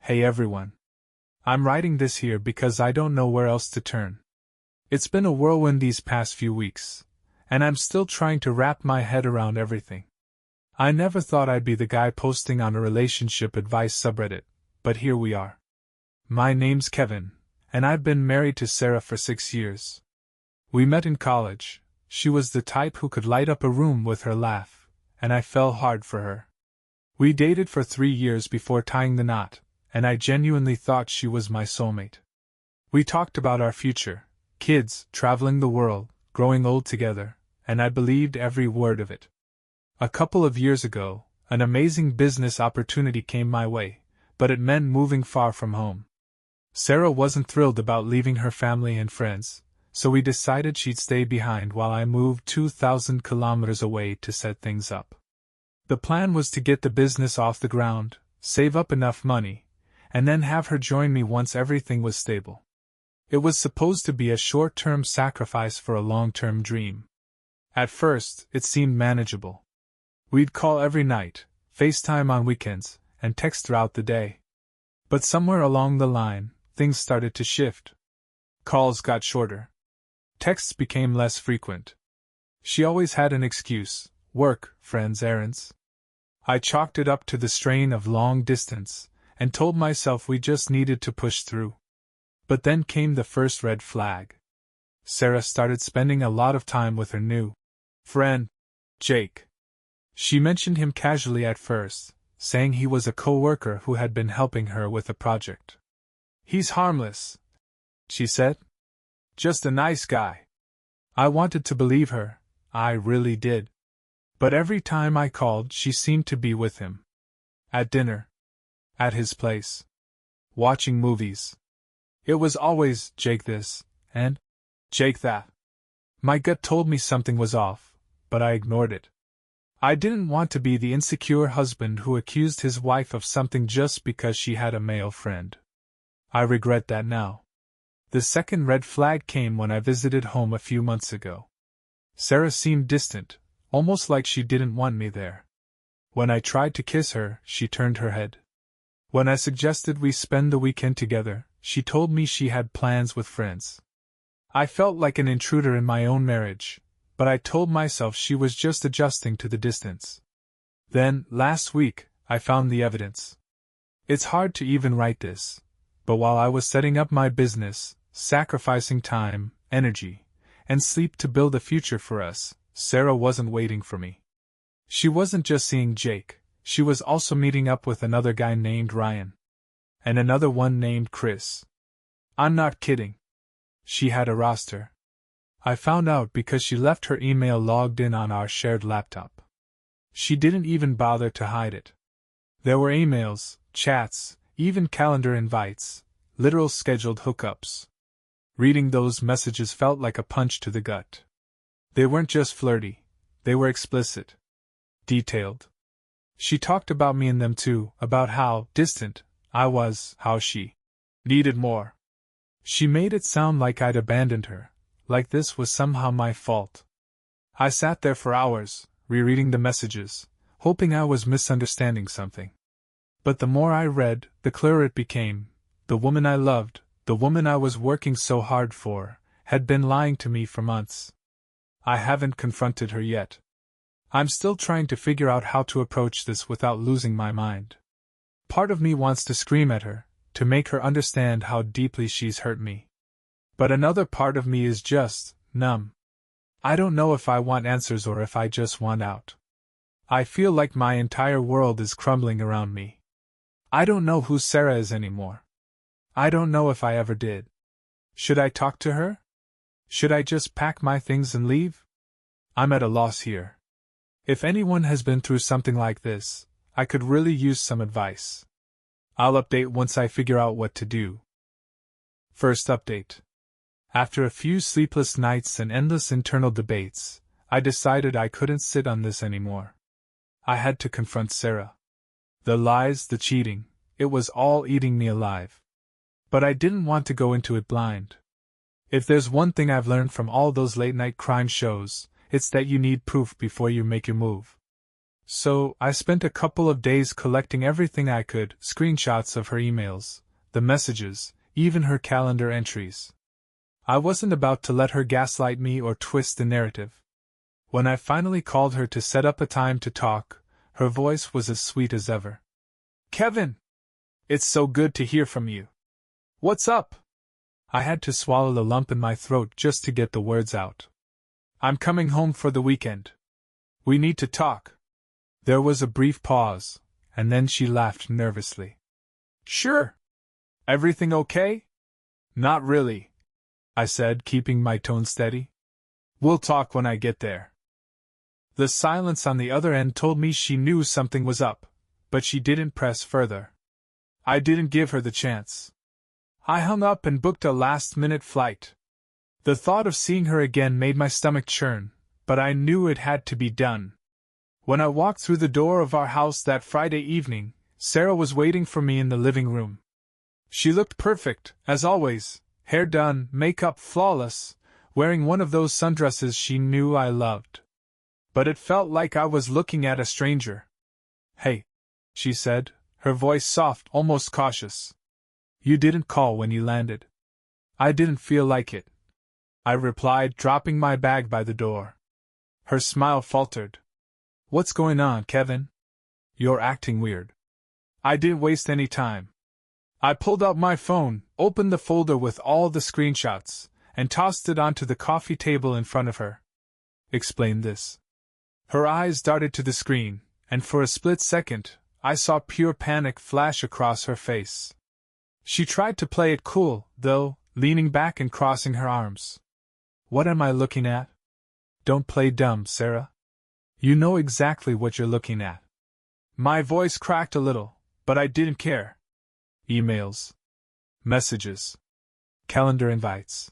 Hey everyone. I'm writing this here because I don't know where else to turn. It's been a whirlwind these past few weeks, and I'm still trying to wrap my head around everything. I never thought I'd be the guy posting on a relationship advice subreddit, but here we are. My name's Kevin, and I've been married to Sarah for 6 years. We met in college. She was the type who could light up a room with her laugh, and I fell hard for her. We dated for 3 years before tying the knot, and I genuinely thought she was my soulmate. We talked about our future, kids, traveling the world, growing old together, and I believed every word of it. A couple of years ago, an amazing business opportunity came my way, but it meant moving far from home. Sarah wasn't thrilled about leaving her family and friends, so we decided she'd stay behind while I moved 2,000 kilometers away to set things up. The plan was to get the business off the ground, save up enough money, and then have her join me once everything was stable. It was supposed to be a short-term sacrifice for a long-term dream. At first, it seemed manageable. We'd call every night, FaceTime on weekends, and text throughout the day. But somewhere along the line, things started to shift. Calls got shorter. Texts became less frequent. She always had an excuse: work, friends, errands. I chalked it up to the strain of long distance, and told myself we just needed to push through. But then came the first red flag. Sarah started spending a lot of time with her new friend, Jake. She mentioned him casually at first, saying he was a co-worker who had been helping her with a project. "He's harmless," she said. "Just a nice guy." I wanted to believe her, I really did. But every time I called, she seemed to be with him. At dinner. At his place. Watching movies. It was always Jake this, and Jake that. My gut told me something was off, but I ignored it. I didn't want to be the insecure husband who accused his wife of something just because she had a male friend. I regret that now. The second red flag came when I visited home a few months ago. Sarah seemed distant, almost like she didn't want me there. When I tried to kiss her, she turned her head. When I suggested we spend the weekend together, she told me she had plans with friends. I felt like an intruder in my own marriage, but I told myself she was just adjusting to the distance. Then, last week, I found the evidence. It's hard to even write this, but while I was setting up my business, sacrificing time, energy, and sleep to build a future for us, Sarah wasn't waiting for me. She wasn't just seeing Jake, she was also meeting up with another guy named Ryan. And another one named Chris. I'm not kidding. She had a roster. I found out because she left her email logged in on our shared laptop. She didn't even bother to hide it. There were emails, chats, even calendar invites, literal scheduled hookups. Reading those messages felt like a punch to the gut. They weren't just flirty, they were explicit. Detailed. She talked about me in them too, about how distant I was, how she needed more. She made it sound like I'd abandoned her, like this was somehow my fault. I sat there for hours, rereading the messages, hoping I was misunderstanding something. But the more I read, the clearer it became. The woman I loved, the woman I was working so hard for, had been lying to me for months. I haven't confronted her yet. I'm still trying to figure out how to approach this without losing my mind. Part of me wants to scream at her, to make her understand how deeply she's hurt me. But another part of me is just numb. I don't know if I want answers or if I just want out. I feel like my entire world is crumbling around me. I don't know who Sarah is anymore. I don't know if I ever did. Should I talk to her? Should I just pack my things and leave? I'm at a loss here. If anyone has been through something like this, I could really use some advice. I'll update once I figure out what to do. First update. After a few sleepless nights and endless internal debates, I decided I couldn't sit on this anymore. I had to confront Sarah. The lies, the cheating, it was all eating me alive. But I didn't want to go into it blind. If there's one thing I've learned from all those late-night crime shows, it's that you need proof before you make your move. So, I spent a couple of days collecting everything I could, screenshots of her emails, the messages, even her calendar entries. I wasn't about to let her gaslight me or twist the narrative. When I finally called her to set up a time to talk, her voice was as sweet as ever. "Kevin! It's so good to hear from you. What's up?" I had to swallow the lump in my throat just to get the words out. "I'm coming home for the weekend. We need to talk." There was a brief pause, and then she laughed nervously. "Sure. Everything okay?" "Not really," I said, keeping my tone steady. "We'll talk when I get there." The silence on the other end told me she knew something was up, but she didn't press further. I didn't give her the chance. I hung up and booked a last-minute flight. The thought of seeing her again made my stomach churn, but I knew it had to be done. When I walked through the door of our house that Friday evening, Sarah was waiting for me in the living room. She looked perfect, as always, hair done, makeup flawless, wearing one of those sundresses she knew I loved. But it felt like I was looking at a stranger. "Hey," she said, her voice soft, almost cautious. "You didn't call when you landed." "I didn't feel like it," I replied, dropping my bag by the door. Her smile faltered. "What's going on, Kevin? You're acting weird." I didn't waste any time. I pulled out my phone, opened the folder with all the screenshots, and tossed it onto the coffee table in front of her. "Explain this." Her eyes darted to the screen, and for a split second, I saw pure panic flash across her face. She tried to play it cool, though, leaning back and crossing her arms. "What am I looking at?" "Don't play dumb, Sarah. You know exactly what you're looking at." My voice cracked a little, but I didn't care. Emails. Messages. Calendar invites.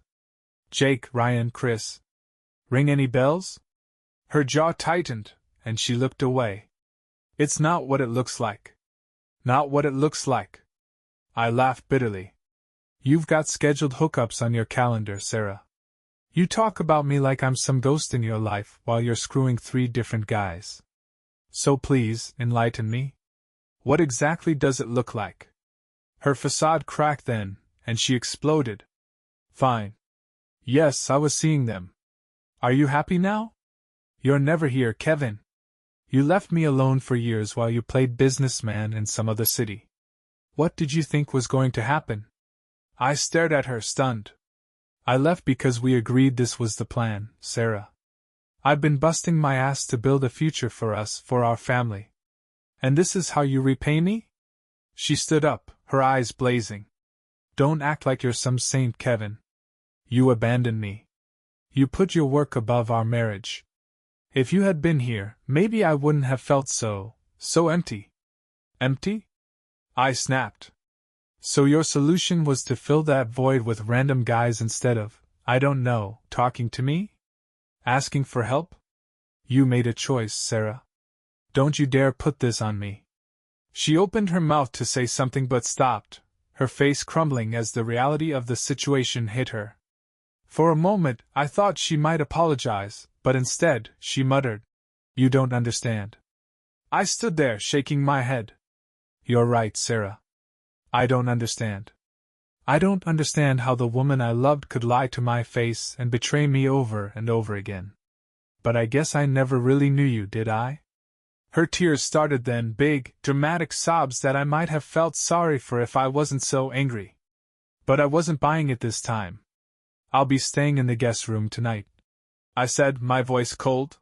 Jake, Ryan, Chris. Ring any bells? Her jaw tightened, and she looked away. "It's not what it looks like." "Not what it looks like." I laughed bitterly. "You've got scheduled hookups on your calendar, Sarah. You talk about me like I'm some ghost in your life while you're screwing 3 different guys. So please, enlighten me. What exactly does it look like?" Her facade cracked then, and she exploded. "Fine. Yes, I was seeing them. Are you happy now? You're never here, Kevin. You left me alone for years while you played businessman in some other city. What did you think was going to happen?" I stared at her, stunned. "I left because we agreed this was the plan, Sarah. I've been busting my ass to build a future for us, for our family. And this is how you repay me?" She stood up, her eyes blazing. "Don't act like you're some saint, Kevin. You abandoned me. You put your work above our marriage. If you had been here, maybe I wouldn't have felt so empty." "Empty?" I snapped. "So your solution was to fill that void with random guys instead of, I don't know, talking to me? Asking for help? You made a choice, Sarah. Don't you dare put this on me." She opened her mouth to say something but stopped, her face crumbling as the reality of the situation hit her. For a moment, I thought she might apologize, but instead, she muttered, "You don't understand." I stood there, shaking my head. "You're right, Sarah. I don't understand. I don't understand how the woman I loved could lie to my face and betray me over and over again. But I guess I never really knew you, did I?" Her tears started then, big, dramatic sobs that I might have felt sorry for if I wasn't so angry. But I wasn't buying it this time. "I'll be staying in the guest room tonight," I said, my voice cold.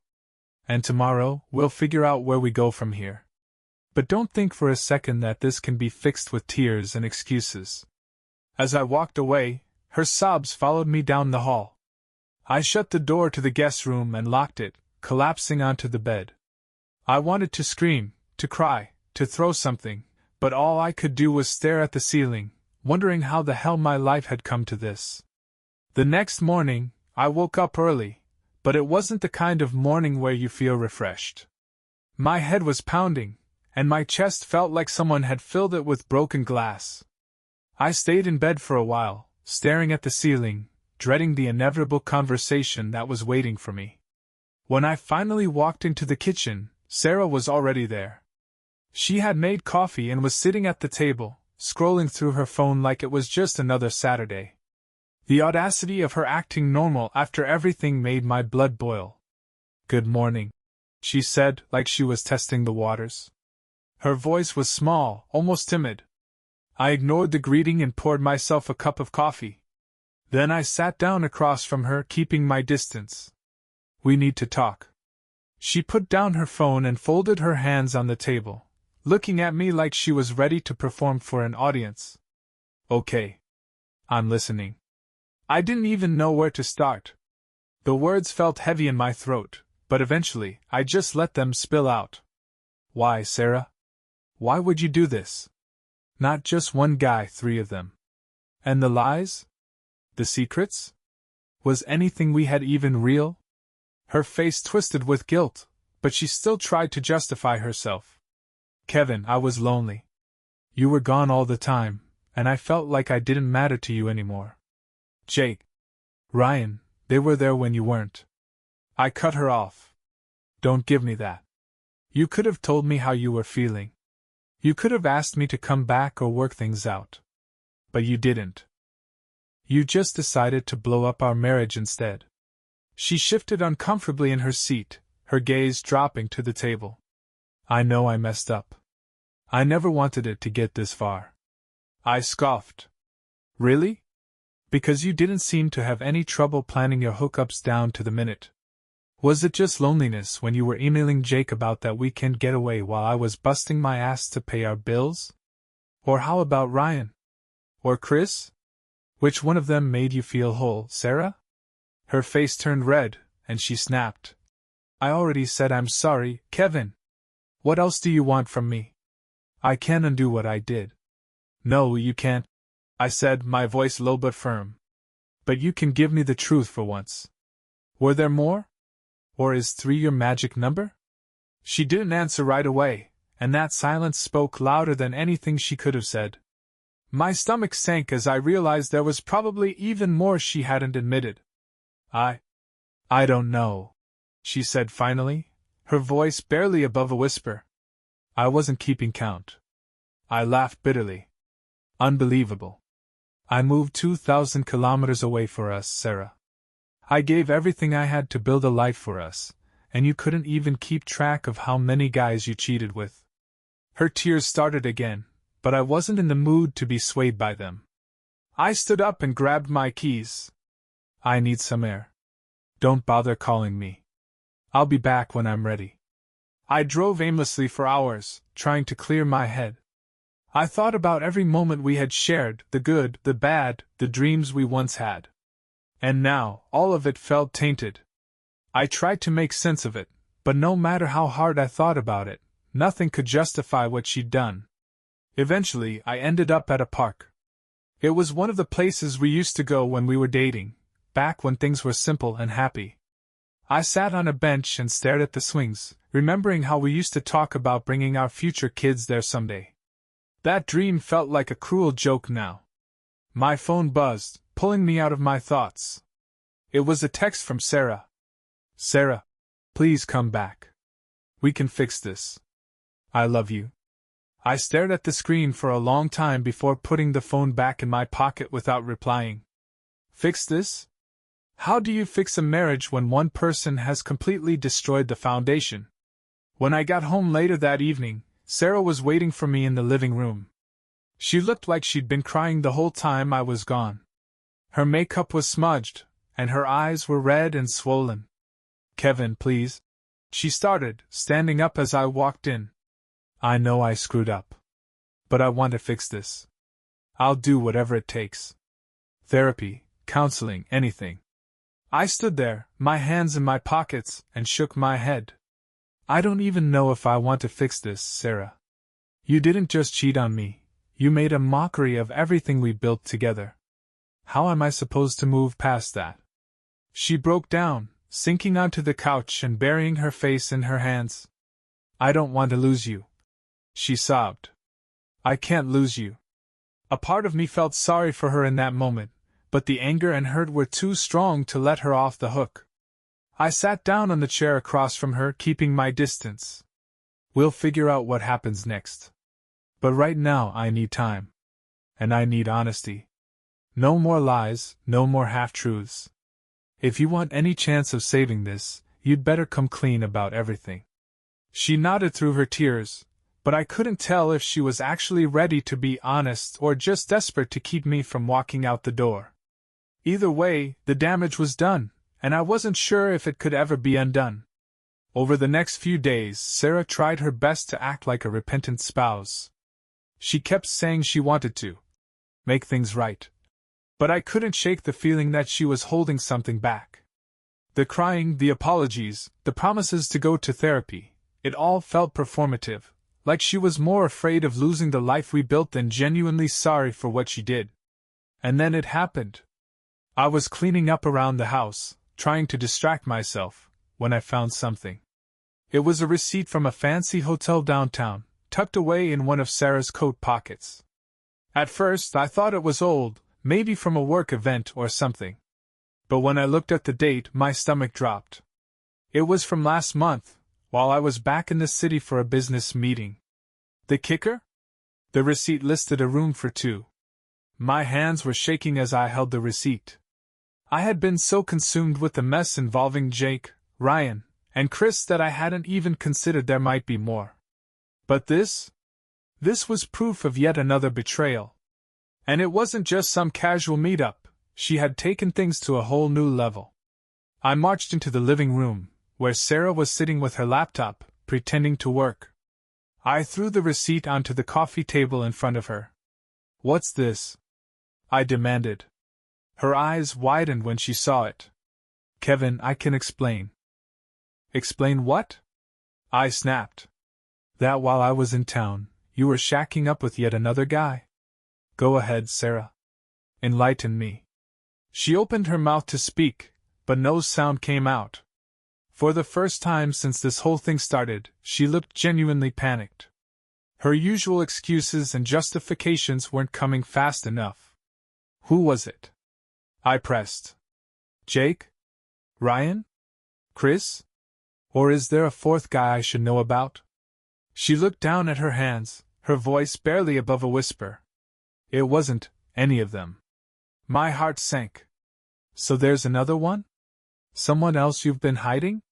"And tomorrow, we'll figure out where we go from here. But don't think for a second that this can be fixed with tears and excuses." As I walked away, her sobs followed me down the hall. I shut the door to the guest room and locked it, collapsing onto the bed. I wanted to scream, to cry, to throw something, but all I could do was stare at the ceiling, wondering how the hell my life had come to this. The next morning, I woke up early, but it wasn't the kind of morning where you feel refreshed. My head was pounding, and my chest felt like someone had filled it with broken glass. I stayed in bed for a while, staring at the ceiling, dreading the inevitable conversation that was waiting for me. When I finally walked into the kitchen, Sarah was already there. She had made coffee and was sitting at the table, scrolling through her phone like it was just another Saturday. The audacity of her acting normal after everything made my blood boil. "Good morning," she said, like she was testing the waters. Her voice was small, almost timid. I ignored the greeting and poured myself a cup of coffee. Then I sat down across from her, keeping my distance. "We need to talk." She put down her phone and folded her hands on the table, looking at me like she was ready to perform for an audience. "Okay. I'm listening." I didn't even know where to start. The words felt heavy in my throat, but eventually I just let them spill out. "Why, Sarah? Why would you do this? Not just one guy, 3 of them. And the lies? The secrets? Was anything we had even real?" Her face twisted with guilt, but she still tried to justify herself. "Kevin, I was lonely. You were gone all the time, and I felt like I didn't matter to you anymore. Jake, Ryan, they were there when you weren't." I cut her off. "Don't give me that. You could have told me how you were feeling. You could have asked me to come back or work things out. But you didn't. You just decided to blow up our marriage instead." She shifted uncomfortably in her seat, her gaze dropping to the table. "I know I messed up. I never wanted it to get this far." I scoffed. "Really? Because you didn't seem to have any trouble planning your hookups down to the minute. Was it just loneliness when you were emailing Jake about that weekend getaway while I was busting my ass to pay our bills? Or how about Ryan? Or Chris? Which one of them made you feel whole, Sarah?" Her face turned red, and she snapped. "I already said I'm sorry, Kevin. What else do you want from me? I can't undo what I did." "No, you can't," I said, my voice low but firm. "But you can give me the truth for once. Were there more? Or is 3 your magic number?" She didn't answer right away, and that silence spoke louder than anything she could have said. My stomach sank as I realized there was probably even more she hadn't admitted. I don't know," she said finally, her voice barely above a whisper. "I wasn't keeping count." I laughed bitterly. "Unbelievable. I moved 2,000 kilometers away for us, Sarah. I gave everything I had to build a life for us, and you couldn't even keep track of how many guys you cheated with." Her tears started again, but I wasn't in the mood to be swayed by them. I stood up and grabbed my keys. "I need some air. Don't bother calling me. I'll be back when I'm ready." I drove aimlessly for hours, trying to clear my head. I thought about every moment we had shared, the good, the bad, the dreams we once had. And now, all of it felt tainted. I tried to make sense of it, but no matter how hard I thought about it, nothing could justify what she'd done. Eventually, I ended up at a park. It was one of the places we used to go when we were dating, back when things were simple and happy. I sat on a bench and stared at the swings, remembering how we used to talk about bringing our future kids there someday. That dream felt like a cruel joke now. My phone buzzed, pulling me out of my thoughts. It was a text from Sarah. "Sarah, please come back. We can fix this. I love you." I stared at the screen for a long time before putting the phone back in my pocket without replying. Fix this? How do you fix a marriage when one person has completely destroyed the foundation? When I got home later that evening, Sarah was waiting for me in the living room. She looked like she'd been crying the whole time I was gone. Her makeup was smudged, and her eyes were red and swollen. "Kevin, please," she started, standing up as I walked in. "I know I screwed up. But I want to fix this. I'll do whatever it takes. Therapy, counseling, anything." I stood there, my hands in my pockets, and shook my head. "I don't even know if I want to fix this, Sarah. You didn't just cheat on me, you made a mockery of everything we built together. How am I supposed to move past that?" She broke down, sinking onto the couch and burying her face in her hands. "I don't want to lose you," she sobbed. "I can't lose you." A part of me felt sorry for her in that moment, but the anger and hurt were too strong to let her off the hook. I sat down on the chair across from her, keeping my distance. We'll figure out what happens next. But right now I need time. And I need honesty. No more lies, no more half-truths. If you want any chance of saving this, you'd better come clean about everything. She nodded through her tears, but I couldn't tell if she was actually ready to be honest or just desperate to keep me from walking out the door. Either way, the damage was done, and I wasn't sure if it could ever be undone. Over the next few days, Sarah tried her best to act like a repentant spouse. She kept saying she wanted to make things right. But I couldn't shake the feeling that she was holding something back. The crying, the apologies, the promises to go to therapy, it all felt performative, like she was more afraid of losing the life we built than genuinely sorry for what she did. And then it happened. I was cleaning up around the house, trying to distract myself, when I found something. It was a receipt from a fancy hotel downtown, tucked away in one of Sarah's coat pockets. At first I thought it was old, maybe from a work event or something. But when I looked at the date, my stomach dropped. It was from last month, while I was back in the city for a business meeting. The kicker? The receipt listed a room for two. My hands were shaking as I held the receipt. I had been so consumed with the mess involving Jake, Ryan, and Chris that I hadn't even considered there might be more. But this was proof of yet another betrayal. And it wasn't just some casual meetup, she had taken things to a whole new level. I marched into the living room, where Sarah was sitting with her laptop, pretending to work. I threw the receipt onto the coffee table in front of her. "What's this?" I demanded. Her eyes widened when she saw it. "Kevin, I can explain." "Explain what?" I snapped. "That while I was in town, you were shacking up with yet another guy." "Go ahead, Sarah. Enlighten me." She opened her mouth to speak, but no sound came out. For the first time since this whole thing started, she looked genuinely panicked. Her usual excuses and justifications weren't coming fast enough. "Who was it?" I pressed. "Jake? Ryan? Chris? Or is there a fourth guy I should know about?" She looked down at her hands, her voice barely above a whisper. "It wasn't any of them." My heart sank. "So there's another one? Someone else you've been hiding?"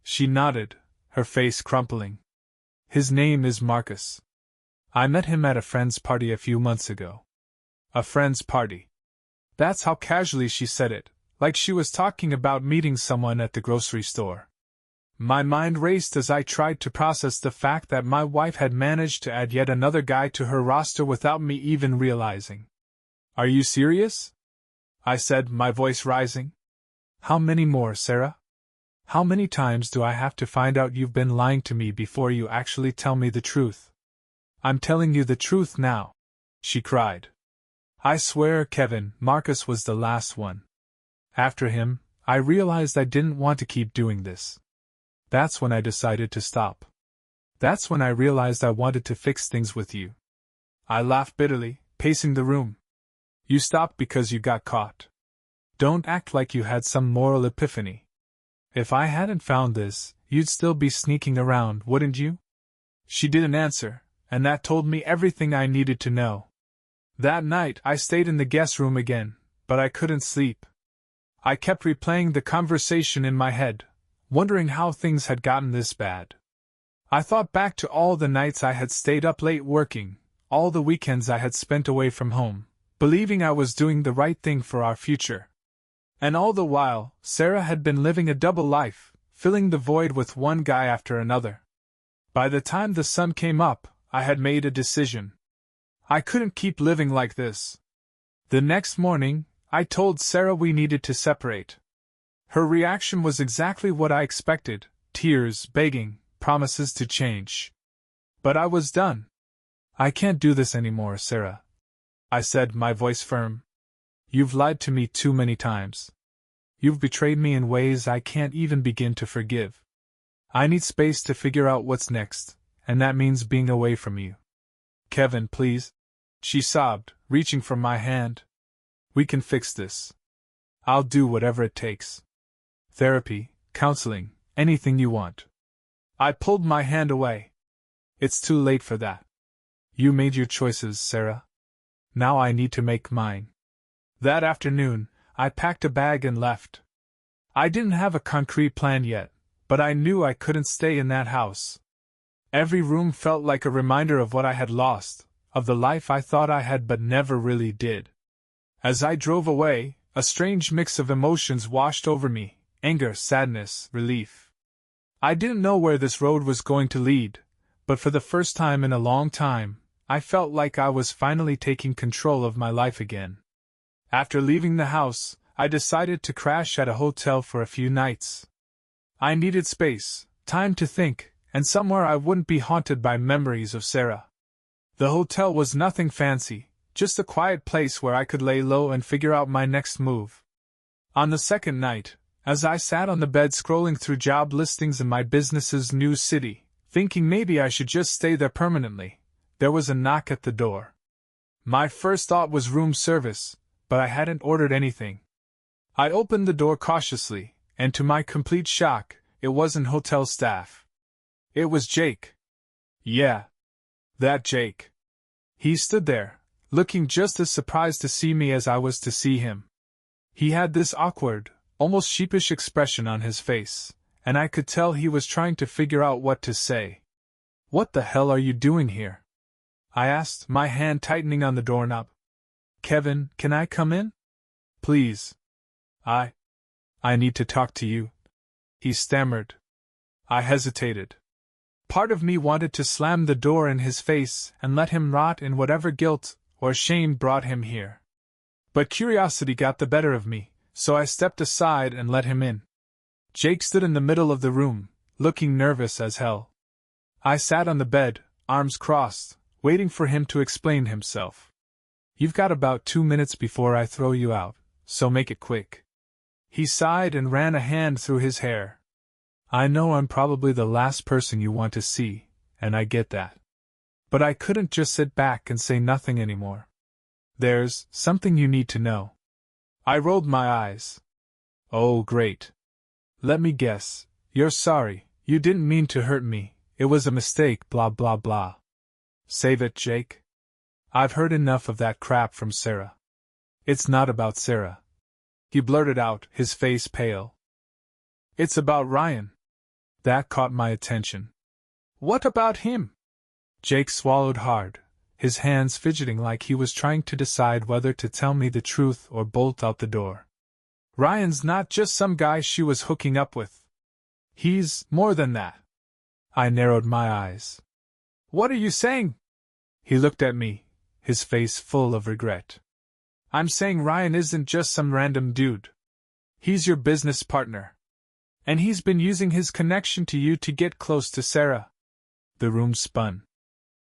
She nodded, her face crumpling. "His name is Marcus. I met him at a friend's party a few months ago." A friend's party. That's how casually she said it, like she was talking about meeting someone at the grocery store. My mind raced as I tried to process the fact that my wife had managed to add yet another guy to her roster without me even realizing. "Are you serious?" I said, my voice rising. "How many more, Sarah? How many times do I have to find out you've been lying to me before you actually tell me the truth?" "I'm telling you the truth now," she cried. "I swear, Kevin, Marcus was the last one. After him, I realized I didn't want to keep doing this. That's when I decided to stop. That's when I realized I wanted to fix things with you." I laughed bitterly, pacing the room. "You stopped because you got caught. Don't act like you had some moral epiphany. If I hadn't found this, you'd still be sneaking around, wouldn't you?" She didn't answer, and that told me everything I needed to know. That night I stayed in the guest room again, but I couldn't sleep. I kept replaying the conversation in my head, wondering how things had gotten this bad. I thought back to all the nights I had stayed up late working, all the weekends I had spent away from home, believing I was doing the right thing for our future. And all the while, Sarah had been living a double life, filling the void with one guy after another. By the time the sun came up, I had made a decision. I couldn't keep living like this. The next morning, I told Sarah we needed to separate. Her reaction was exactly what I expected: tears, begging, promises to change. But I was done. "I can't do this anymore, Sarah," I said, my voice firm. "You've lied to me too many times. You've betrayed me in ways I can't even begin to forgive. I need space to figure out what's next, and that means being away from you." "Kevin, please," she sobbed, reaching for my hand. "We can fix this. I'll do whatever it takes. Therapy, counseling, anything you want." I pulled my hand away. It's too late for that. You made your choices, Sarah. Now I need to make mine. That afternoon, I packed a bag and left. I didn't have a concrete plan yet, but I knew I couldn't stay in that house. Every room felt like a reminder of what I had lost, of the life I thought I had but never really did. As I drove away, a strange mix of emotions washed over me: anger, sadness, relief. I didn't know where this road was going to lead, but for the first time in a long time, I felt like I was finally taking control of my life again. After leaving the house, I decided to crash at a hotel for a few nights. I needed space, time to think, and somewhere I wouldn't be haunted by memories of Sarah. The hotel was nothing fancy, just a quiet place where I could lay low and figure out my next move. On the second night, as I sat on the bed scrolling through job listings in my business's new city, thinking maybe I should just stay there permanently, there was a knock at the door. My first thought was room service, but I hadn't ordered anything. I opened the door cautiously, and to my complete shock, it wasn't hotel staff. It was Jake. Yeah, that Jake. He stood there, looking just as surprised to see me as I was to see him. He had this awkward, almost sheepish expression on his face, and I could tell he was trying to figure out what to say. "What the hell are you doing here?" I asked, my hand tightening on the doorknob. "Kevin, can I come in? Please. I need to talk to you," he stammered. I hesitated. Part of me wanted to slam the door in his face and let him rot in whatever guilt or shame brought him here. But curiosity got the better of me, so I stepped aside and let him in. Jake stood in the middle of the room, looking nervous as hell. I sat on the bed, arms crossed, waiting for him to explain himself. "You've got about 2 minutes before I throw you out, so make it quick." He sighed and ran a hand through his hair. "I know I'm probably the last person you want to see, and I get that. But I couldn't just sit back and say nothing anymore. There's something you need to know." I rolled my eyes. "Oh, great. Let me guess, you're sorry, you didn't mean to hurt me, it was a mistake, blah blah blah." "Save it, Jake. I've heard enough of that crap from Sarah." "It's not about Sarah," he blurted out, his face pale. "It's about Ryan." That caught my attention. "What about him?" Jake swallowed hard, his hands fidgeting like he was trying to decide whether to tell me the truth or bolt out the door. "Ryan's not just some guy she was hooking up with. He's more than that." I narrowed my eyes. "What are you saying?" He looked at me, his face full of regret. "I'm saying Ryan isn't just some random dude. He's your business partner. And he's been using his connection to you to get close to Sarah." The room spun.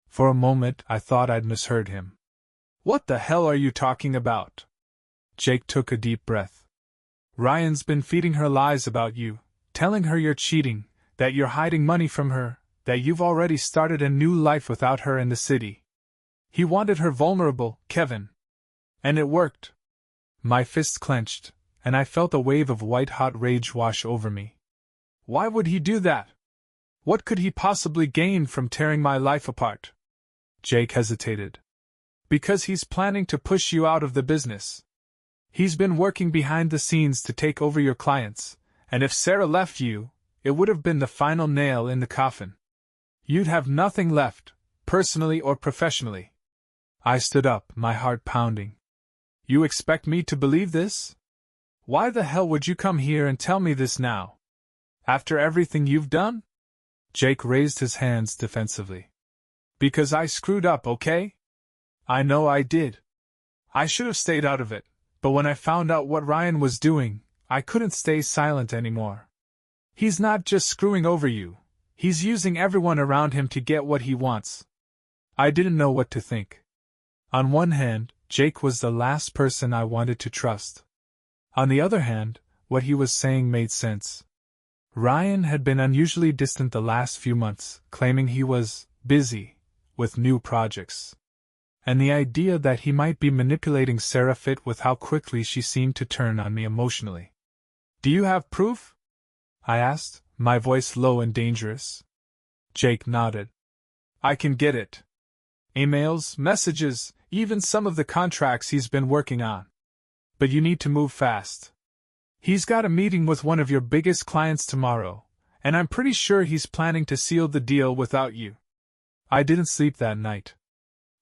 For a moment I thought I'd misheard him. "What the hell are you talking about?" Jake took a deep breath. "Ryan's been feeding her lies about you, telling her you're cheating, that you're hiding money from her, that you've already started a new life without her in the city. He wanted her vulnerable, Kevin. And it worked." My fist clenched, and I felt a wave of white-hot rage wash over me. "Why would he do that? What could he possibly gain from tearing my life apart?" Jake hesitated. "Because he's planning to push you out of the business. He's been working behind the scenes to take over your clients, and if Sarah left you, it would have been the final nail in the coffin. You'd have nothing left, personally or professionally." I stood up, my heart pounding. "You expect me to believe this? Why the hell would you come here and tell me this now? After everything you've done?" Jake raised his hands defensively. "Because I screwed up, okay? I know I did. I should have stayed out of it, but when I found out what Ryan was doing, I couldn't stay silent anymore. He's not just screwing over you, he's using everyone around him to get what he wants." I didn't know what to think. On one hand, Jake was the last person I wanted to trust. On the other hand, what he was saying made sense. Ryan had been unusually distant the last few months, claiming he was busy with new projects. And the idea that he might be manipulating Sarah fit with how quickly she seemed to turn on me emotionally. "Do you have proof?" I asked, my voice low and dangerous. Jake nodded. I can get it. Emails, messages, even some of the contracts he's been working on. But you need to move fast. He's got a meeting with one of your biggest clients tomorrow, and I'm pretty sure he's planning to seal the deal without you. I didn't sleep that night.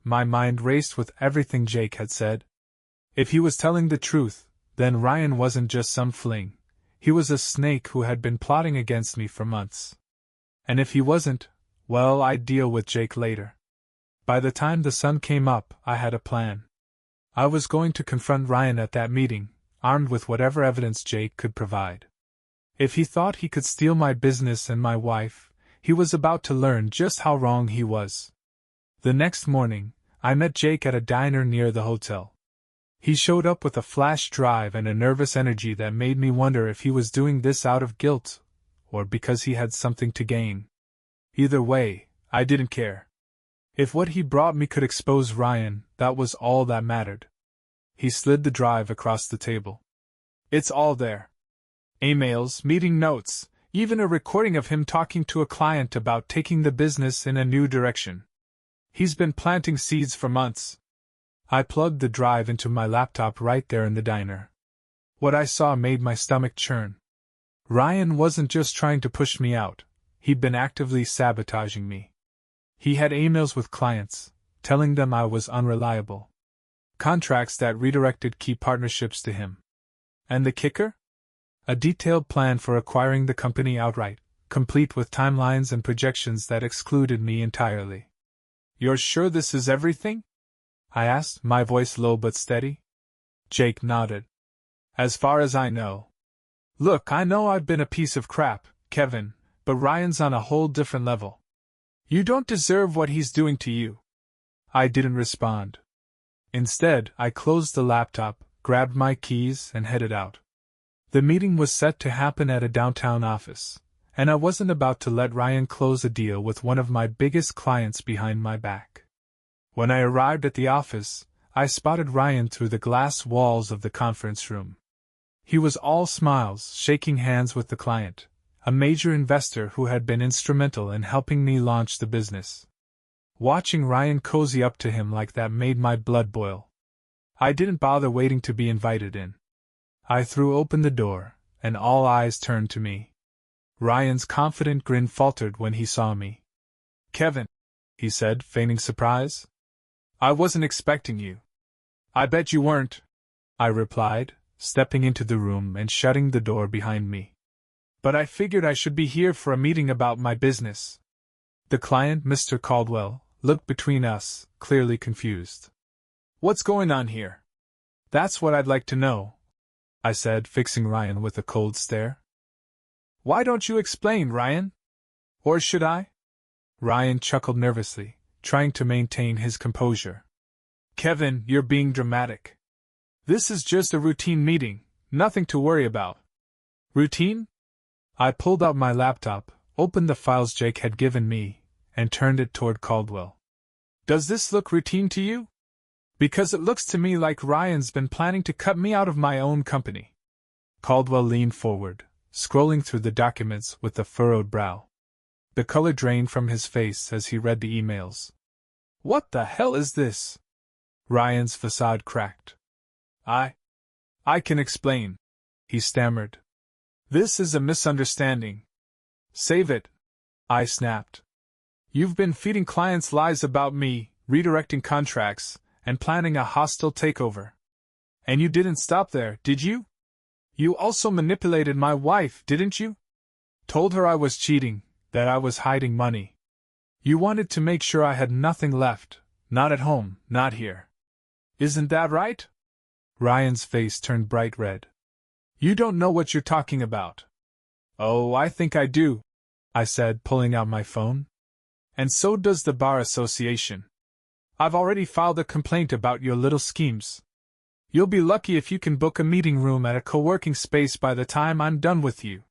My mind raced with everything Jake had said. If he was telling the truth, then Ryan wasn't just some fling. He was a snake who had been plotting against me for months. And if he wasn't, well, I'd deal with Jake later. By the time the sun came up, I had a plan. I was going to confront Ryan at that meeting, armed with whatever evidence Jake could provide. If he thought he could steal my business and my wife, he was about to learn just how wrong he was. The next morning, I met Jake at a diner near the hotel. He showed up with a flash drive and a nervous energy that made me wonder if he was doing this out of guilt, or because he had something to gain. Either way, I didn't care. If what he brought me could expose Ryan, that was all that mattered. He slid the drive across the table. It's all there. Emails, meeting notes, even a recording of him talking to a client about taking the business in a new direction. He's been planting seeds for months. I plugged the drive into my laptop right there in the diner. What I saw made my stomach churn. Ryan wasn't just trying to push me out, he'd been actively sabotaging me. He had emails with clients, telling them I was unreliable. Contracts that redirected key partnerships to him. And the kicker? A detailed plan for acquiring the company outright, complete with timelines and projections that excluded me entirely. You're sure this is everything? I asked, my voice low but steady. Jake nodded. As far as I know. Look, I know I've been a piece of crap, Kevin, but Ryan's on a whole different level. You don't deserve what he's doing to you. I didn't respond. Instead, I closed the laptop, grabbed my keys, and headed out. The meeting was set to happen at a downtown office, and I wasn't about to let Ryan close a deal with one of my biggest clients behind my back. When I arrived at the office, I spotted Ryan through the glass walls of the conference room. He was all smiles, shaking hands with the client, a major investor who had been instrumental in helping me launch the business. Watching Ryan cozy up to him like that made my blood boil. I didn't bother waiting to be invited in. I threw open the door, and all eyes turned to me. Ryan's confident grin faltered when he saw me. Kevin, he said, feigning surprise. I wasn't expecting you. I bet you weren't, I replied, stepping into the room and shutting the door behind me. But I figured I should be here for a meeting about my business. The client, Mr. Caldwell, looked between us, clearly confused. What's going on here? That's what I'd like to know, I said, fixing Ryan with a cold stare. Why don't you explain, Ryan? Or should I? Ryan chuckled nervously, trying to maintain his composure. Kevin, you're being dramatic. This is just a routine meeting, nothing to worry about. Routine? I pulled out my laptop, opened the files Jake had given me, and turned it toward Caldwell. Does this look routine to you? Because it looks to me like Ryan's been planning to cut me out of my own company. Caldwell leaned forward, scrolling through the documents with a furrowed brow. The color drained from his face as he read the emails. What the hell is this? Ryan's facade cracked. I can explain, he stammered. This is a misunderstanding. Save it, I snapped. You've been feeding clients lies about me, redirecting contracts, and planning a hostile takeover. And you didn't stop there, did you? You also manipulated my wife, didn't you? Told her I was cheating, that I was hiding money. You wanted to make sure I had nothing left, not at home, not here. Isn't that right? Ryan's face turned bright red. You don't know what you're talking about. Oh, I think I do, I said, pulling out my phone. And so does the Bar Association. I've already filed a complaint about your little schemes. You'll be lucky if you can book a meeting room at a co-working space by the time I'm done with you.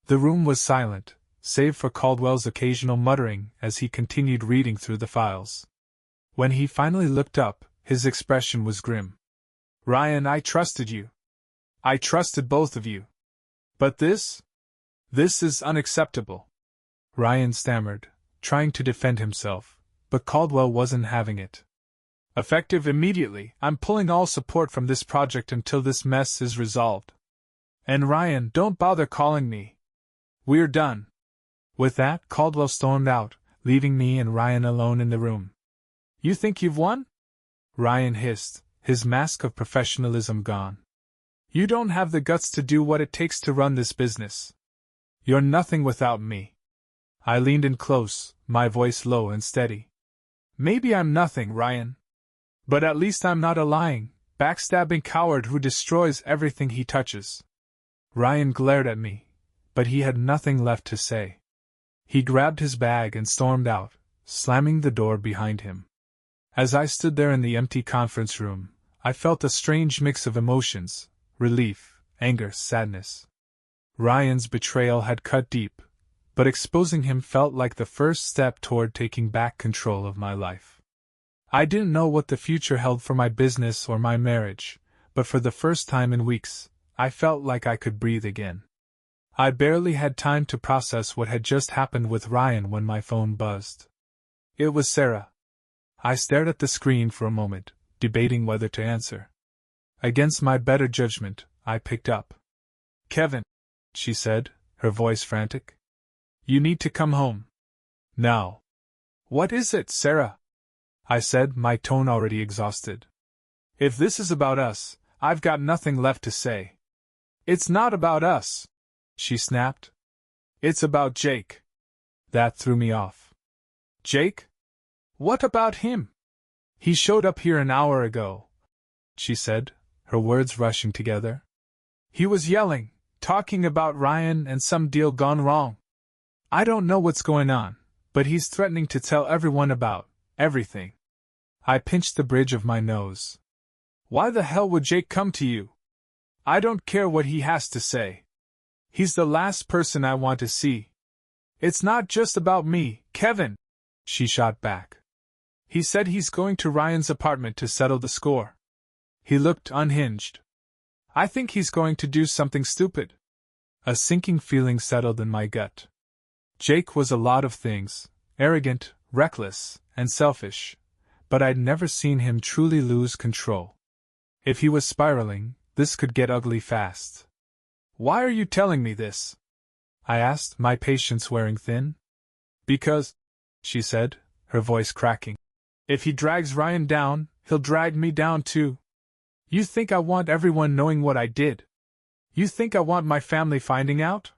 The room was silent, save for Caldwell's occasional muttering as he continued reading through the files. When he finally looked up, his expression was grim. Ryan, I trusted you. I trusted both of you. But this is unacceptable. Ryan stammered, trying to defend himself, but Caldwell wasn't having it. Effective immediately, I'm pulling all support from this project until this mess is resolved. And Ryan, don't bother calling me. We're done. With that, Caldwell stormed out, leaving me and Ryan alone in the room. You think you've won? Ryan hissed, his mask of professionalism gone. You don't have the guts to do what it takes to run this business. You're nothing without me. I leaned in close, my voice low and steady. Maybe I'm nothing, Ryan. But at least I'm not a lying, backstabbing coward who destroys everything he touches. Ryan glared at me, but he had nothing left to say. He grabbed his bag and stormed out, slamming the door behind him. As I stood there in the empty conference room, I felt a strange mix of emotions: relief, anger, sadness. Ryan's betrayal had cut deep, but exposing him felt like the first step toward taking back control of my life. I didn't know what the future held for my business or my marriage, but for the first time in weeks, I felt like I could breathe again. I barely had time to process what had just happened with Ryan when my phone buzzed. It was Sarah. I stared at the screen for a moment, debating whether to answer. Against my better judgment, I picked up. Kevin, she said, her voice frantic. You need to come home. Now. What is it, Sarah? I said, my tone already exhausted. If this is about us, I've got nothing left to say. It's not about us, she snapped. It's about Jake. That threw me off. Jake? What about him? He showed up here an hour ago, she said, her words rushing together. He was yelling, talking about Ryan and some deal gone wrong. I don't know what's going on, but he's threatening to tell everyone about everything. I pinched the bridge of my nose. Why the hell would Jake come to you? I don't care what he has to say. He's the last person I want to see. It's not just about me, Kevin, she shot back. He said he's going to Ryan's apartment to settle the score. He looked unhinged. I think he's going to do something stupid. A sinking feeling settled in my gut. Jake was a lot of things: arrogant, reckless, and selfish. But I'd never seen him truly lose control. If he was spiraling, this could get ugly fast. Why are you telling me this? I asked, my patience wearing thin. Because, she said, her voice cracking. If he drags Ryan down, he'll drag me down too. You think I want everyone knowing what I did? You think I want my family finding out?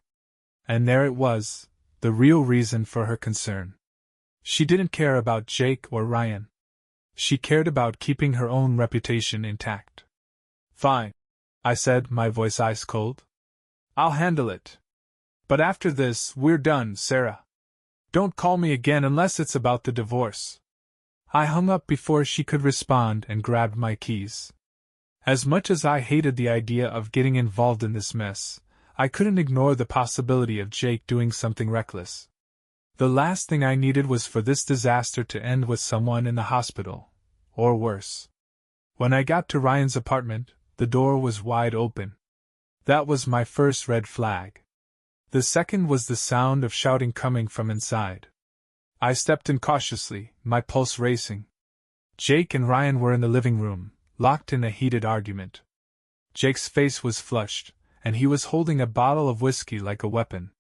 And there it was, the real reason for her concern. She didn't care about Jake or Ryan. She cared about keeping her own reputation intact. Fine, I said, my voice ice cold. I'll handle it. But after this, we're done, Sarah. Don't call me again unless it's about the divorce. I hung up before she could respond and grabbed my keys. As much as I hated the idea of getting involved in this mess, I couldn't ignore the possibility of Jake doing something reckless. The last thing I needed was for this disaster to end with someone in the hospital, or worse. When I got to Ryan's apartment, the door was wide open. That was my first red flag. The second was the sound of shouting coming from inside. I stepped in cautiously, my pulse racing. Jake and Ryan were in the living room, locked in a heated argument. Jake's face was flushed, and he was holding a bottle of whiskey like a weapon.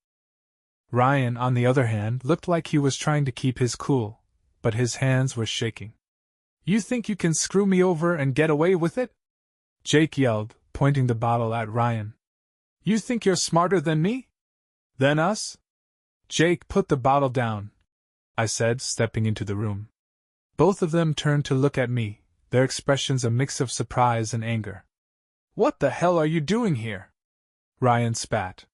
Ryan, on the other hand, looked like he was trying to keep his cool, but his hands were shaking. You think you can screw me over and get away with it? Jake yelled, pointing the bottle at Ryan. You think you're smarter than me? Than us? Jake, put the bottle down, I said, stepping into the room. Both of them turned to look at me, their expressions a mix of surprise and anger. What the hell are you doing here? Ryan spat.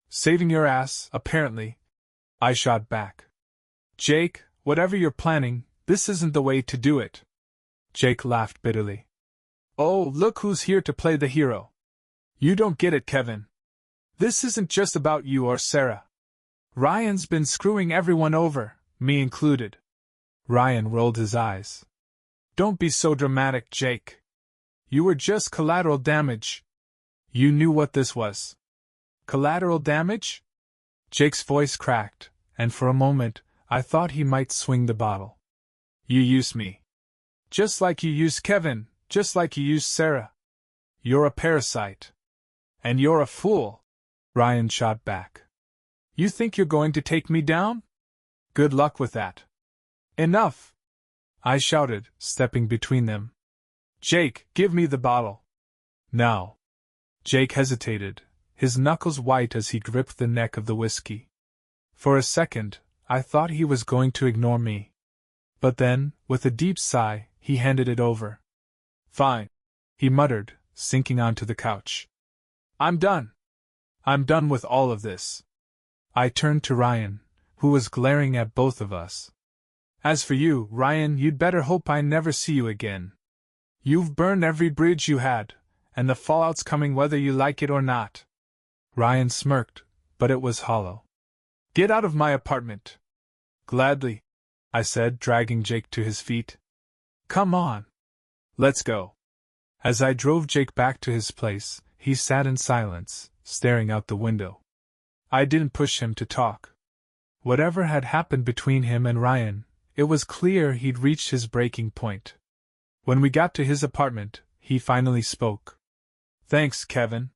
Saving your ass, apparently, I shot back. Jake, whatever you're planning, this isn't the way to do it. Jake laughed bitterly. Oh, look who's here to play the hero. You don't get it, Kevin. This isn't just about you or Sarah. Ryan's been screwing everyone over, me included. Ryan rolled his eyes. Don't be so dramatic, Jake. You were just collateral damage. You knew what this was. Collateral damage? Jake's voice cracked, and for a moment, I thought he might swing the bottle. You used me. Just like you used Kevin, just like you used Sarah. You're a parasite. And you're a fool, Ryan shot back. You think you're going to take me down? Good luck with that. Enough! I shouted, stepping between them. Jake, give me the bottle. Now. Jake hesitated, his knuckles white as he gripped the neck of the whiskey. For a second, I thought he was going to ignore me. But then, with a deep sigh, he handed it over. Fine, he muttered, sinking onto the couch. I'm done. I'm done with all of this. I turned to Ryan, who was glaring at both of us. As for you, Ryan, you'd better hope I never see you again. You've burned every bridge you had, and the fallout's coming whether you like it or not. Ryan smirked, but it was hollow. Get out of my apartment. Gladly, I said, dragging Jake to his feet. Come on. Let's go. As I drove Jake back to his place, he sat in silence, staring out the window. I didn't push him to talk. Whatever had happened between him and Ryan, it was clear he'd reached his breaking point. When we got to his apartment, he finally spoke. Thanks, Kevin.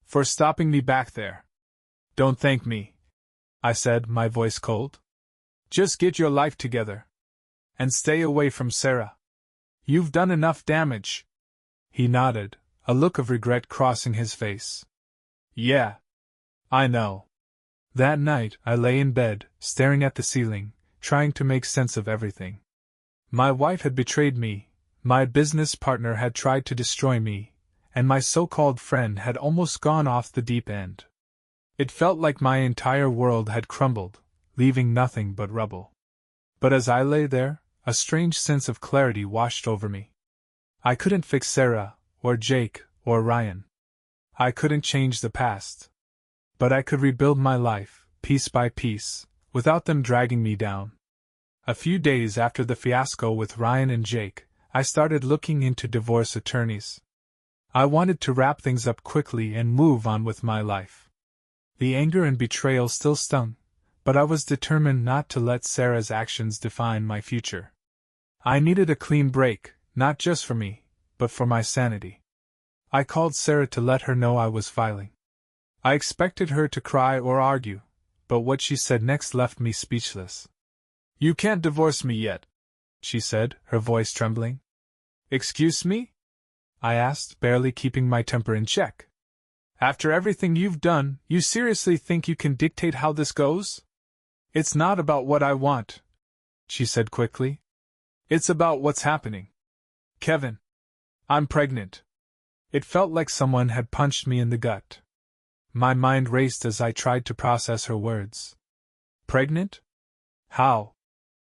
For stopping me back there. Don't thank me, I said, my voice cold. Just get your life together. And stay away from Sarah. You've done enough damage. He nodded, a look of regret crossing his face. Yeah. I know. That night, I lay in bed, staring at the ceiling, trying to make sense of everything. My wife had betrayed me, my business partner had tried to destroy me, and my so-called friend had almost gone off the deep end. It felt like my entire world had crumbled, leaving nothing but rubble. But as I lay there, a strange sense of clarity washed over me. I couldn't fix Sarah, or Jake, or Ryan. I couldn't change the past. But I could rebuild my life, piece by piece, without them dragging me down. A few days after the fiasco with Ryan and Jake, I started looking into divorce attorneys. I wanted to wrap things up quickly and move on with my life. The anger and betrayal still stung, but I was determined not to let Sarah's actions define my future. I needed a clean break, not just for me, but for my sanity. I called Sarah to let her know I was filing. I expected her to cry or argue, but what she said next left me speechless. You can't divorce me yet, she said, her voice trembling. Excuse me? I asked, barely keeping my temper in check. After everything you've done, you seriously think you can dictate how this goes? It's not about what I want, she said quickly. It's about what's happening. Kevin, I'm pregnant. It felt like someone had punched me in the gut. My mind raced as I tried to process her words. Pregnant? How?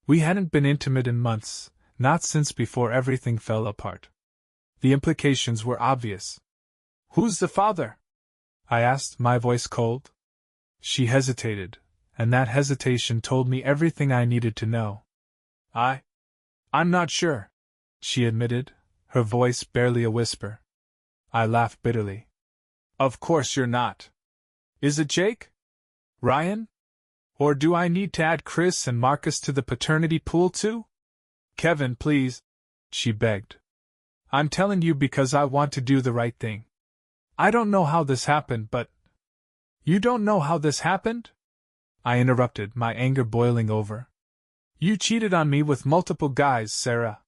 We hadn't been intimate in months, not since before everything fell apart. The implications were obvious. Who's the father? I asked, my voice cold. She hesitated, and that hesitation told me everything I needed to know. I'm not sure, she admitted, her voice barely a whisper. I laughed bitterly. Of course you're not. Is it Jake? Ryan? Or do I need to add Chris and Marcus to the paternity pool too? Kevin, please, she begged. I'm telling you because I want to do the right thing. I don't know how this happened, but... You don't know how this happened? I interrupted, my anger boiling over. You cheated on me with multiple guys, Sarah.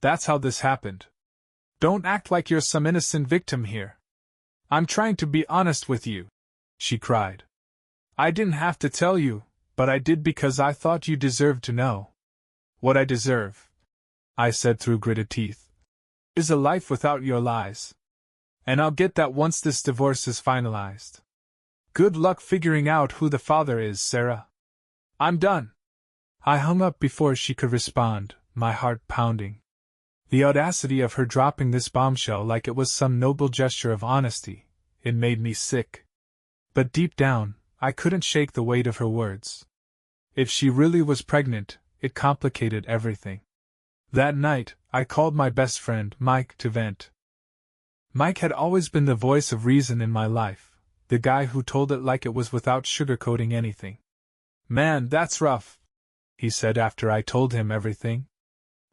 That's how this happened. Don't act like you're some innocent victim here. I'm trying to be honest with you, she cried. I didn't have to tell you, but I did because I thought you deserved to know. What I deserve, I said through gritted teeth, is a life without your lies. And I'll get that once this divorce is finalized. Good luck figuring out who the father is, Sarah. I'm done. I hung up before she could respond, my heart pounding. The audacity of her dropping this bombshell like it was some noble gesture of honesty, it made me sick. But deep down, I couldn't shake the weight of her words. If she really was pregnant, it complicated everything. That night, I called my best friend, Mike, to vent. Mike had always been the voice of reason in my life, the guy who told it like it was without sugarcoating anything. Man, that's rough, he said after I told him everything.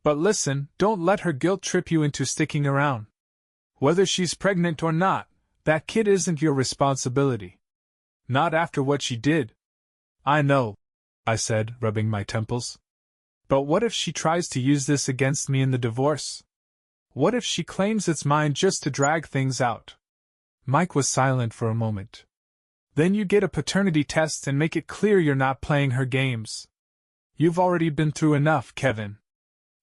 But listen, don't let her guilt trip you into sticking around. Whether she's pregnant or not, that kid isn't your responsibility. Not after what she did. I know, I said, rubbing my temples. But what if she tries to use this against me in the divorce? What if she claims it's mine just to drag things out? Mike was silent for a moment. Then you get a paternity test and make it clear you're not playing her games. You've already been through enough, Kevin.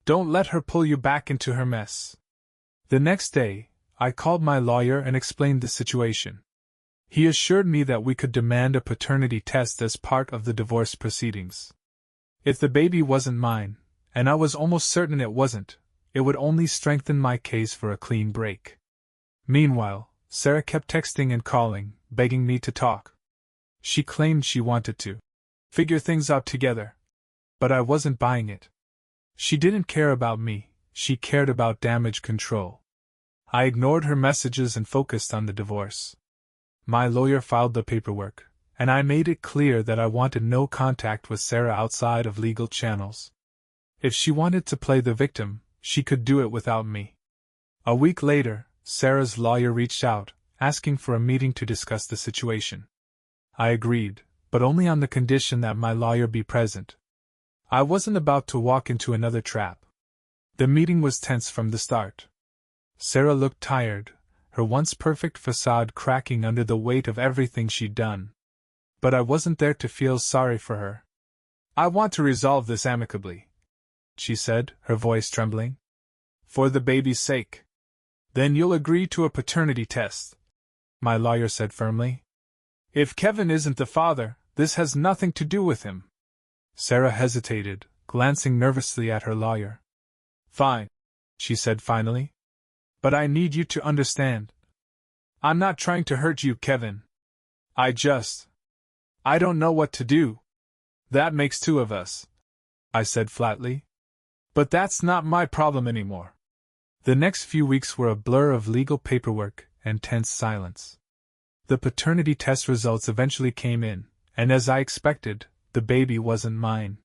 Don't let her pull you back into her mess. The next day, I called my lawyer and explained the situation. He assured me that we could demand a paternity test as part of the divorce proceedings. If the baby wasn't mine, and I was almost certain it wasn't, it would only strengthen my case for a clean break. Meanwhile, Sarah kept texting and calling, begging me to talk. She claimed she wanted to figure things out together. But I wasn't buying it. She didn't care about me, she cared about damage control. I ignored her messages and focused on the divorce. My lawyer filed the paperwork, and I made it clear that I wanted no contact with Sarah outside of legal channels. If she wanted to play the victim, she could do it without me. A week later, Sarah's lawyer reached out, asking for a meeting to discuss the situation. I agreed, but only on the condition that my lawyer be present. I wasn't about to walk into another trap. The meeting was tense from the start. Sarah looked tired, her once perfect facade cracking under the weight of everything she'd done. But I wasn't there to feel sorry for her. I want to resolve this amicably, she said, her voice trembling. For the baby's sake. Then you'll agree to a paternity test, my lawyer said firmly. If Kevin isn't the father, this has nothing to do with him. Sarah hesitated, glancing nervously at her lawyer. Fine, she said finally. But I need you to understand. I'm not trying to hurt you, Kevin. I don't know what to do. That makes two of us, I said flatly. But that's not my problem anymore. The next few weeks were a blur of legal paperwork and tense silence. The paternity test results eventually came in, and as I expected, the baby wasn't mine.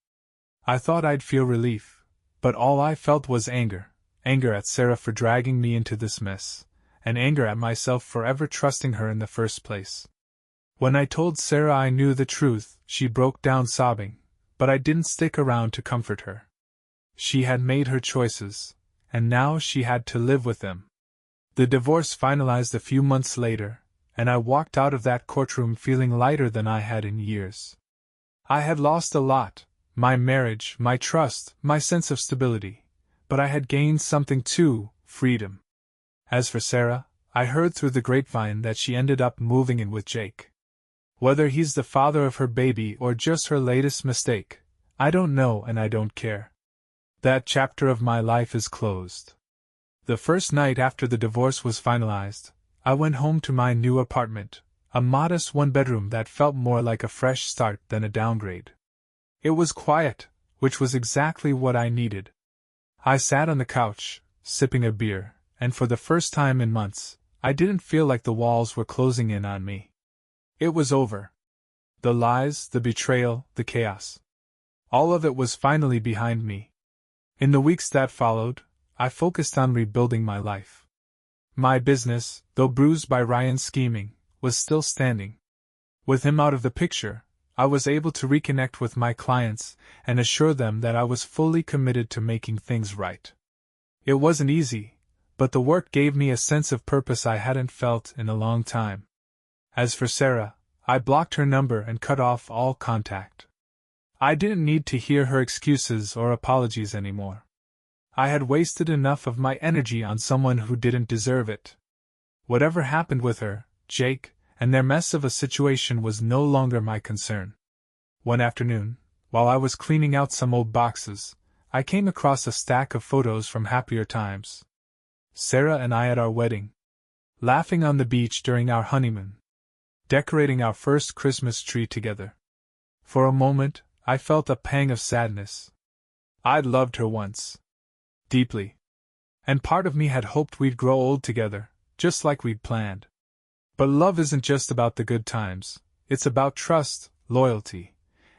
I thought I'd feel relief, but all I felt was anger at Sarah for dragging me into this mess, and anger at myself for ever trusting her in the first place. When I told Sarah I knew the truth, she broke down sobbing, but I didn't stick around to comfort her. She had made her choices, and now she had to live with them. The divorce finalized a few months later, and I walked out of that courtroom feeling lighter than I had in years. I had lost a lot, my marriage, my trust, my sense of stability, but I had gained something too, freedom. As for Sarah, I heard through the grapevine that she ended up moving in with Jake. Whether he's the father of her baby or just her latest mistake, I don't know and I don't care. That chapter of my life is closed. The first night after the divorce was finalized, I went home to my new apartment, a modest one-bedroom that felt more like a fresh start than a downgrade. It was quiet, which was exactly what I needed. I sat on the couch, sipping a beer, and for the first time in months, I didn't feel like the walls were closing in on me. It was over. The lies, the betrayal, the chaos. All of it was finally behind me. In the weeks that followed, I focused on rebuilding my life. My business, though bruised by Ryan's scheming, was still standing. With him out of the picture, I was able to reconnect with my clients and assure them that I was fully committed to making things right. It wasn't easy, but the work gave me a sense of purpose I hadn't felt in a long time. As for Sarah, I blocked her number and cut off all contact. I didn't need to hear her excuses or apologies anymore. I had wasted enough of my energy on someone who didn't deserve it. Whatever happened with her, Jake, and their mess of a situation was no longer my concern. One afternoon, while I was cleaning out some old boxes, I came across a stack of photos from happier times. Sarah and I at our wedding, laughing on the beach during our honeymoon, decorating our first Christmas tree together. For a moment, I felt a pang of sadness. I'd loved her once. Deeply. And part of me had hoped we'd grow old together, just like we'd planned. But love isn't just about the good times, it's about trust, loyalty,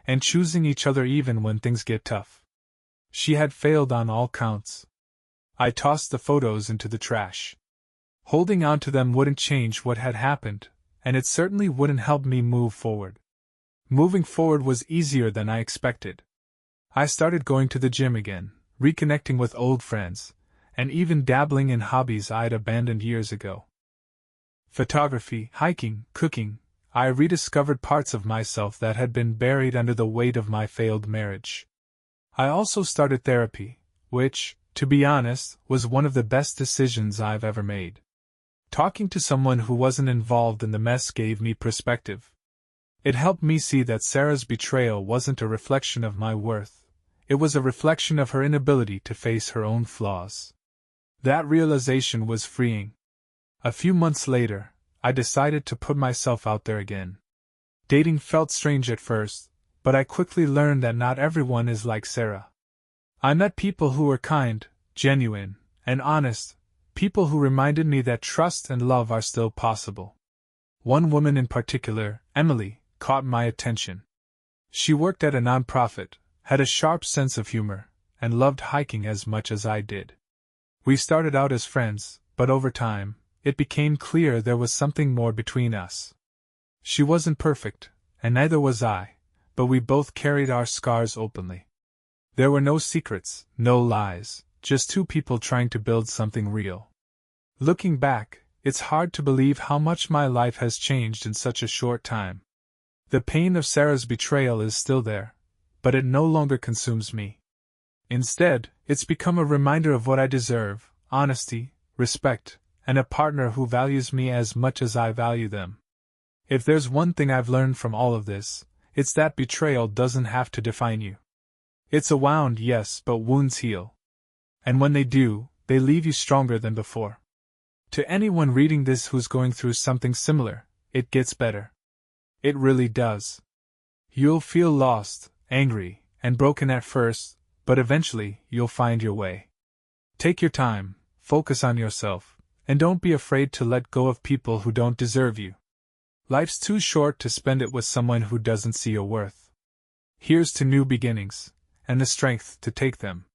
and choosing each other even when things get tough. She had failed on all counts. I tossed the photos into the trash. Holding on to them wouldn't change what had happened, and it certainly wouldn't help me move forward. Moving forward was easier than I expected. I started going to the gym again, reconnecting with old friends, and even dabbling in hobbies I'd abandoned years ago. Photography, hiking, cooking. I rediscovered parts of myself that had been buried under the weight of my failed marriage. I also started therapy, which, to be honest, was one of the best decisions I've ever made. Talking to someone who wasn't involved in the mess gave me perspective. It helped me see that Sarah's betrayal wasn't a reflection of my worth. It was a reflection of her inability to face her own flaws. That realization was freeing. A few months later, I decided to put myself out there again. Dating felt strange at first, but I quickly learned that not everyone is like Sarah. I met people who were kind, genuine, and honest, people who reminded me that trust and love are still possible. One woman in particular, Emily, caught my attention. She worked at a nonprofit, had a sharp sense of humor, and loved hiking as much as I did. We started out as friends, but over time, it became clear there was something more between us. She wasn't perfect, and neither was I, but we both carried our scars openly. There were no secrets, no lies, just two people trying to build something real. Looking back, it's hard to believe how much my life has changed in such a short time. The pain of Sarah's betrayal is still there, but it no longer consumes me. Instead, it's become a reminder of what I deserve: honesty, respect, and a partner who values me as much as I value them. If there's one thing I've learned from all of this, it's that betrayal doesn't have to define you. It's a wound, yes, but wounds heal. And when they do, they leave you stronger than before. To anyone reading this who's going through something similar, it gets better. It really does. You'll feel lost, angry, and broken at first, but eventually you'll find your way. Take your time, focus on yourself, and don't be afraid to let go of people who don't deserve you. Life's too short to spend it with someone who doesn't see your worth. Here's to new beginnings, and the strength to take them.